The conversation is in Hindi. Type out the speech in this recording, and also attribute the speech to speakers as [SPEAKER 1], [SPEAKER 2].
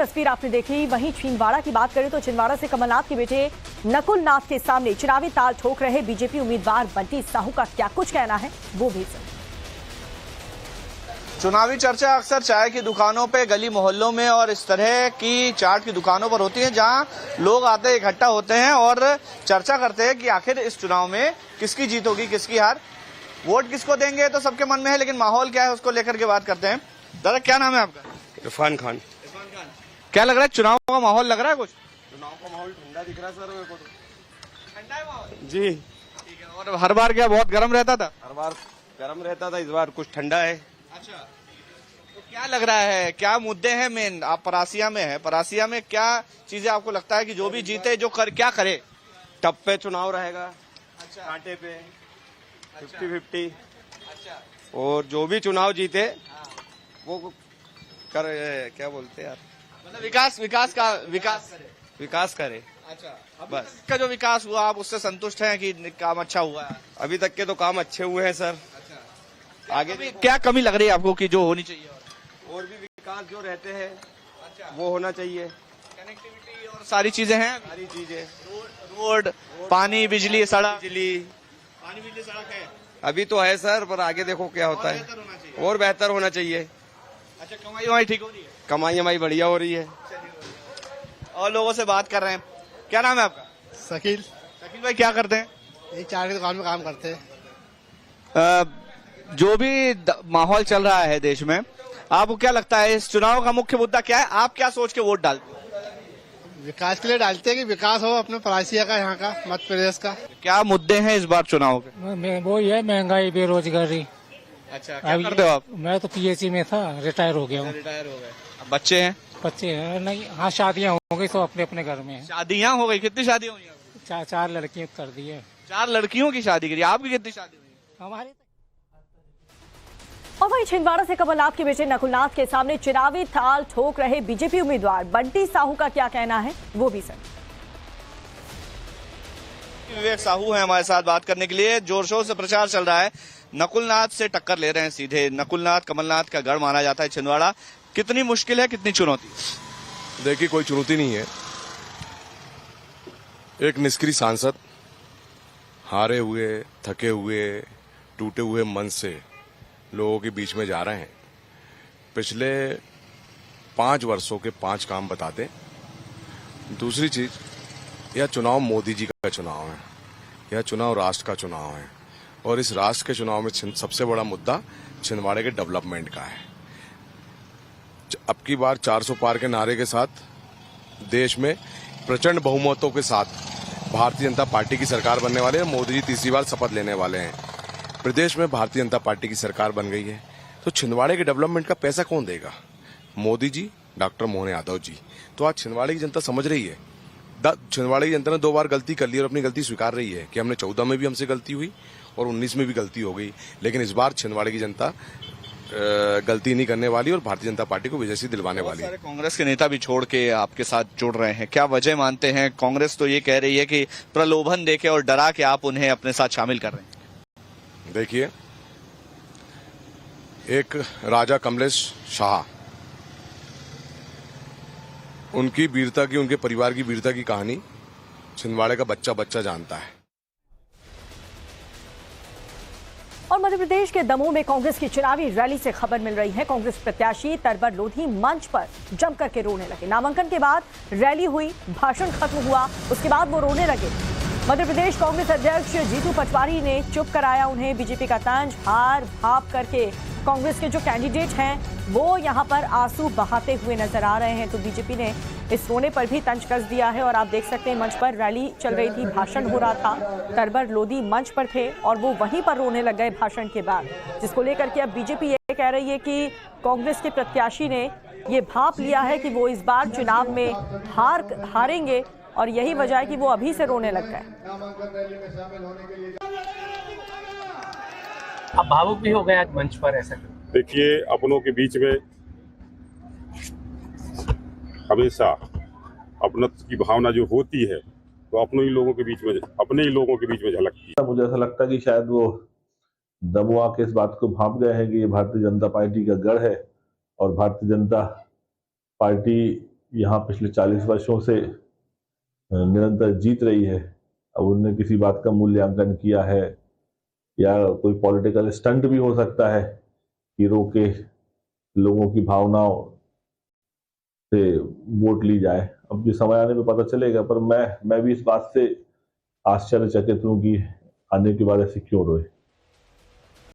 [SPEAKER 1] तस्वीर आपने देखी। वहीं छिंदवाड़ा की बात करें तो छिंदवाड़ा से कमलनाथ के बेटे नकुल नाथ के सामने चुनावी ताल ठोक रहे बीजेपी उम्मीदवार बंटी साहू का क्या कुछ कहना है वो भी सुनिए।
[SPEAKER 2] चुनावी चर्चा अक्सर चाय की दुकानों पे, गली मोहल्लों में और इस तरह की चाट की दुकानों पर होती है, जहां लोग आते इकट्ठा होते हैं और चर्चा करते हैं कि आखिर इस चुनाव में किसकी जीत होगी, किसकी हार, वोट किसको देंगे तो सबके मन में है, लेकिन माहौल क्या है उसको लेकर के बात करते हैं। दादा क्या नाम है आपका?
[SPEAKER 3] इरफान खान।
[SPEAKER 2] क्या लग रहा है, चुनाव का माहौल लग रहा है? कुछ
[SPEAKER 3] चुनाव का माहौल ठंडा दिख रहा है सर मेरे को तो।
[SPEAKER 2] ठंडा है माहौल
[SPEAKER 3] जी
[SPEAKER 2] ठीक है। और हर बार क्या बहुत गर्म रहता था?
[SPEAKER 3] हर बार गर्म रहता था, इस बार कुछ ठंडा है।
[SPEAKER 2] अच्छा, तो क्या लग रहा है, क्या मुद्दे हैं मेन? आप परासिया में है, परासिया में क्या चीजें आपको लगता है कि जो भी जीते क्या करे?
[SPEAKER 3] टप पे चुनाव रहेगा,
[SPEAKER 2] अच्छा,
[SPEAKER 3] कांटे पे
[SPEAKER 2] अच्छा,
[SPEAKER 3] 50-50।
[SPEAKER 2] अच्छा,
[SPEAKER 3] और जो भी चुनाव जीते वो कर क्या बोलते हैं यार,
[SPEAKER 2] मतलब विकास करे। अच्छा, अभी
[SPEAKER 3] बस।
[SPEAKER 2] तक का जो विकास हुआ आप उससे संतुष्ट हैं कि काम अच्छा हुआ है?
[SPEAKER 3] अभी तक के तो काम अच्छे हुए हैं सर।
[SPEAKER 2] अच्छा,
[SPEAKER 3] आगे
[SPEAKER 2] क्या कमी लग रही है आपको कि जो होनी चाहिए?
[SPEAKER 3] और भी विकास जो रहते हैं
[SPEAKER 2] अच्छा,
[SPEAKER 3] वो होना चाहिए।
[SPEAKER 2] कनेक्टिविटी और सारी चीजें हैं,
[SPEAKER 3] सारी चीजें,
[SPEAKER 2] रोड, पानी, बिजली, सड़क।
[SPEAKER 3] बिजली
[SPEAKER 2] पानी, बिजली, सड़क है,
[SPEAKER 3] अभी तो है सर, पर आगे देखो क्या होता है।
[SPEAKER 2] बेहतर होना चाहिए।
[SPEAKER 3] और बेहतर होना चाहिए।
[SPEAKER 2] अच्छा, कमाई वमाई ठीक हो रही है?
[SPEAKER 3] कमाई हमारी बढ़िया हो रही है।
[SPEAKER 2] और लोगों से बात कर रहे हैं। क्या नाम है आपका?
[SPEAKER 4] शकील।
[SPEAKER 2] शकील भाई क्या करते हैं?
[SPEAKER 4] ये चाय की दुकान में काम करते हैं।
[SPEAKER 2] जो भी माहौल चल रहा है देश में, आपको क्या लगता है इस चुनाव का मुख्य मुद्दा क्या है? आप क्या सोच के वोट डालते हैं?
[SPEAKER 4] विकास के लिए डालते हैं कि विकास हो अपने परासिया का, यहाँ का, मध्य प्रदेश का।
[SPEAKER 2] क्या मुद्दे हैं इस बार चुनाव के?
[SPEAKER 5] वो ये महंगाई, बेरोजगारी।
[SPEAKER 2] अच्छा, क्या करते हो आप?
[SPEAKER 5] मैं तो पीएचई में था, रिटायर हो गया हूँ।
[SPEAKER 2] रिटायर हो गए। अब बच्चे हैं?
[SPEAKER 5] बच्चे हैं नहीं, हाँ शादियाँ हो गई, सब अपने अपने घर में हैं।
[SPEAKER 2] शादियां हो गई? कितनी शादियां हुई आपकी?
[SPEAKER 5] चार लड़कियां कर दी है।
[SPEAKER 2] 4 लड़कियों की शादी करी। आपकी कितनी शादी हुई?
[SPEAKER 5] हमारे
[SPEAKER 1] और वहीं छिंदवाड़ा से कमलनाथ के बेटे नकुलनाथ के सामने चुनावी ताल ठोक रहे बीजेपी उम्मीदवार बंटी साहू का क्या कहना है वो भी सुनिए।
[SPEAKER 2] विवेक साहू है हमारे साथ बात करने के लिए। जोर शोर से प्रचार चल रहा है, नकुलनाथ से टक्कर ले रहे हैं सीधे। नकुलनाथ कमलनाथ का गढ़ माना जाता है छिंदवाड़ा। कितनी मुश्किल है, कितनी चुनौती?
[SPEAKER 6] देखिए, कोई चुनौती नहीं है। एक निष्क्रिय सांसद हारे हुए, थके हुए, टूटे हुए मन से लोगों के बीच में जा रहे हैं। पिछले 5 वर्षों के 5 काम बता दें। दूसरी चीज, यह चुनाव मोदी जी का चुनाव है, यह चुनाव राष्ट्र का चुनाव है, और इस राष्ट्र के चुनाव में सबसे बड़ा मुद्दा छिंदवाड़े के डेवलपमेंट का है। अब की बार 400 पार के नारे के साथ देश में प्रचंड बहुमतों के साथ भारतीय जनता पार्टी की सरकार बनने वाले हैं। मोदी जी तीसरी बार शपथ लेने वाले हैं। प्रदेश में भारतीय जनता पार्टी की सरकार बन गई है, तो छिंदवाड़े के डेवलपमेंट का पैसा कौन देगा? मोदी जी, डॉक्टर मोहन यादव जी। तो आज छिंदवाड़े की जनता समझ रही है। छिंदवाड़े की जनता ने 2 बार गलती कर ली और अपनी गलती स्वीकार रही है कि हमने 14 में भी हमसे गलती हुई और 19 में भी गलती हो गई, लेकिन इस बार छिंदवाड़े की जनता गलती नहीं करने वाली और भारतीय जनता पार्टी को विजय से दिलवाने वाली है।
[SPEAKER 2] कांग्रेस के नेता भी छोड़ के आपके साथ जुड़ रहे हैं, क्या वजह मानते हैं? कांग्रेस तो ये कह रही है कि प्रलोभन देके और डरा के आप उन्हें अपने साथ शामिल कर रहे हैं।
[SPEAKER 6] देखिए, एक राजा कमलेश शाह, उनकी वीरता की, उनके परिवार की वीरता की कहानी छिंदवाड़े का बच्चा बच्चा जानता है।
[SPEAKER 1] और मध्य प्रदेश के दमोह में कांग्रेस की चुनावी रैली से खबर मिल रही है। कांग्रेस प्रत्याशी तरबर लोधी मंच पर जम करके रोने लगे। नामांकन के बाद रैली हुई, भाषण खत्म हुआ, उसके बाद वो रोने लगे। मध्य प्रदेश कांग्रेस अध्यक्ष जीतू पटवारी ने चुप कराया उन्हें। बीजेपी का तंज हार भाप करके कांग्रेस के जो कैंडिडेट हैं वो यहां पर आंसू बहाते हुए नजर आ रहे हैं। तो बीजेपी ने इस रोने पर भी तंज कस दिया है। और आप देख सकते हैं मंच पर रैली चल रही थी, भाषण हो रहा था, तरबर लोधी मंच पर थे और वो वहीं पर रोने लग गए भाषण के बाद, जिसको लेकर के अब बीजेपी ये कह रही है कि कांग्रेस के प्रत्याशी ने ये भाप लिया है कि वो इस बार चुनाव में हारेंगे और यही वजह है कि वो अभी से रोने लग गए।
[SPEAKER 7] अब भावुक भी हो गया मंच पर ऐसा।
[SPEAKER 8] देखिए, अपनों के बीच में हमेशा अपनत्व की भावना जो होती है तो अपने ही लोगों के बीच में झलकती है।
[SPEAKER 9] मुझे ऐसा लगता है कि शायद वो दमोह के इस बात को भांप गए हैं कि ये भारतीय जनता पार्टी का गढ़ है और भारतीय जनता पार्टी यहाँ पिछले 40 वर्षों से निरंतर जीत रही है। अब उनने किसी बात का मूल्यांकन किया है या कोई पॉलिटिकल स्टंट भी हो सकता है कि रोके लोगों की भावनाओं से वोट ली जाए। अब जो समय आने पे पता चलेगा, पर मैं भी इस बात से आश्चर्यचकित हूँ कि आने के बाद ऐसे क्यों रोए।